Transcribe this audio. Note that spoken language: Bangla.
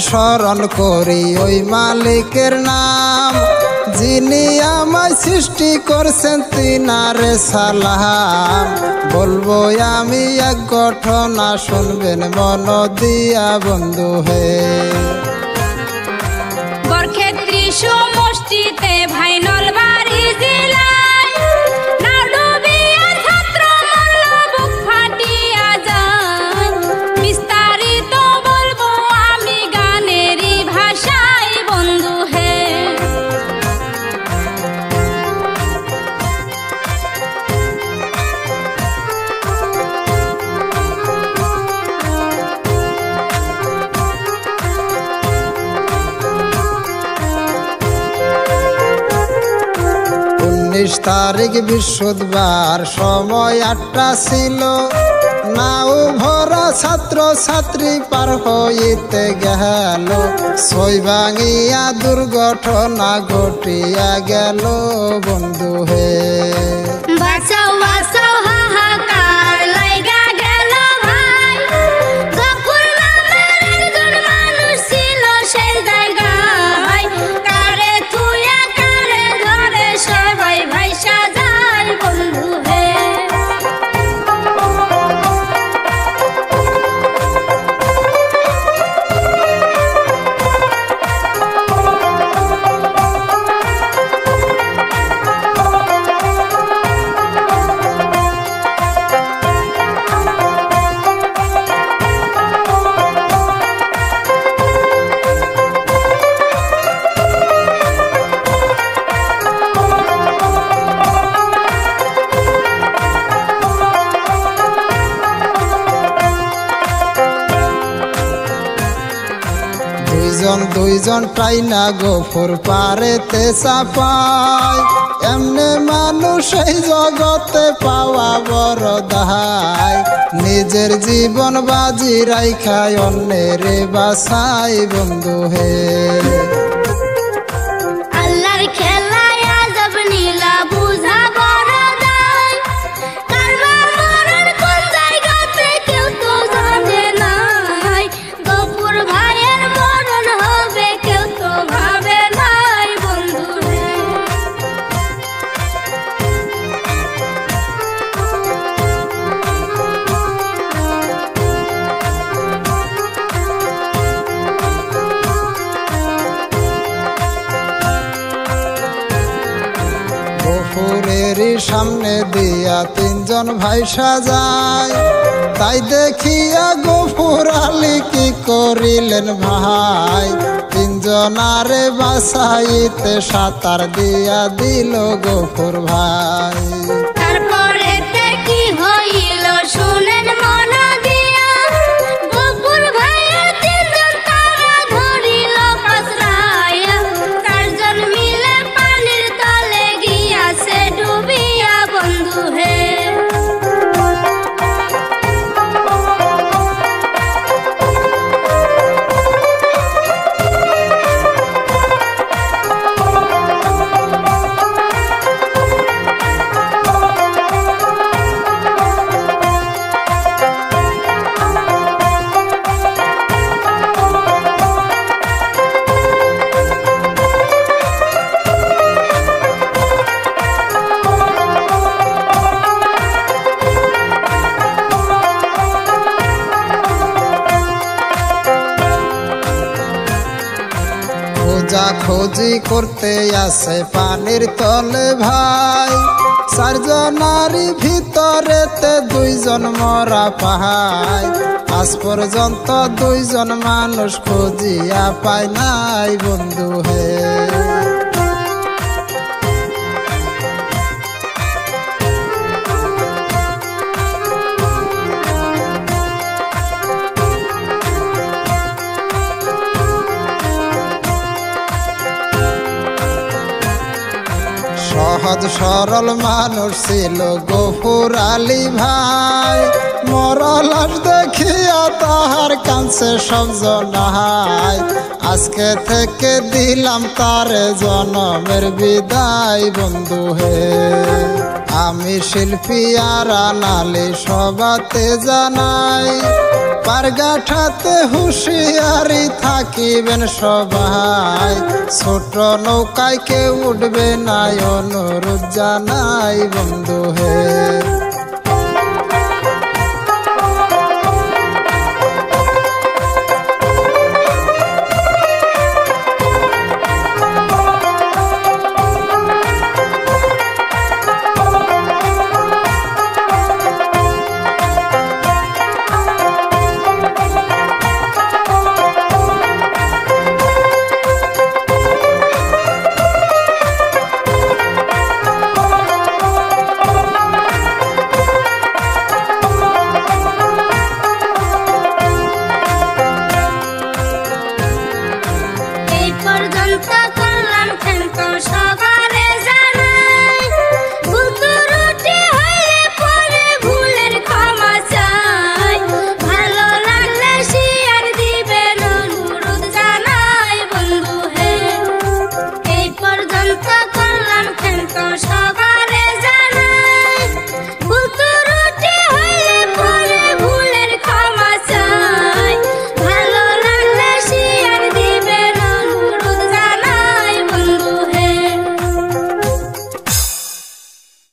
স্মরণ করি ওই মালিকের নাম, যিনি আমায় সৃষ্টি করছেন তিনারে সালাম। বলবো আমি এক ঘটনা, শুনবেন মন দিয়া বন্ধু হে। বরক্ষেত্রী সমষ্টিতে ভাই নলবাড়ি জেলায় নাডুবিয়া ছাত্র মল্ল বুক ফাটিয়া যায়। বিস্তারিত বলবো আমি গানেরই ভাষায় বন্ধু হে। তারিখ বৃহস্পতিবার, সময় ৮টা ছিল। নাও ভরা ছাত্র ছাত্রী পার হইতে গেল, ছয় ভাঙিয়া দুর্ঘটনা ঘটিয়া গেল বন্ধু হে। বাঁচাও বাঁচাও হাহাকার লাইগা গেল ভাই, গফুর নামের একজন মানুষ ছিল সেই জায়গায়। কারে থুইয়া কারে ধরে সবাই ভাইসা যায় বন্ধু হে। দুইজন টাইনা গফুর পারেতে চাপায়, এমনে মানুষ এই জগতে পাওয়া বড় দায়। নিজের জীবন বাজি রাইখায় অন্যের বাসাই বন্ধু হে। আল্লাহর খেলায় আজব নীলা বুঝা বড় দায়, কারবা মরণ কোন জায়গাতে কেউ তো জানে নাই। গফুর ভাইয়ের মরণ হবে কেউ তো ভাবে নাই বন্ধু হে। গফুরের সামনে দিয়া ৩ জন ভাইসা যায়, তাই দেখিয়া গফুর আলী কি করিলেন ভাই। ৩ জনারে বাঁচাইতে সাঁতার দিয়া দিল গফুর ভাই। তারপরে কি হইল শুনেন মন দিয়া, গফুর ভাইয়ের ৩ জন তারা ধরিল পাছরাইয়া। ৪ জন মিলে পানির তলে গিয়াছে ডুবিয়া বন্ধু হে। খোঁজাখুঁজি করতে আসে পানির তলে ভাই, ৪ জনারই ভিতরেতে ২ জন মরা পায়। আজ পর্যন্ত ২ জন মানুষ খুঁজিয়া পায় নাই বন্ধু হে। সহজ সরল মানুষ ছিল গফুর আলী ভাই, মরা লাশ দেখিয়া তাহার কাছে সব জনায়। আজকে থেকে দিলাম তারে জনমের বিদায় বন্ধু হে। আমি শিল্পী আর আনালি সবাতে জানাই, পারগাঠাতে হুঁশিয়ারি থাকিবেন সবাই, ছোট নৌকায় কেউ উঠবে না অনুরোধ জানাই বন্ধু হে।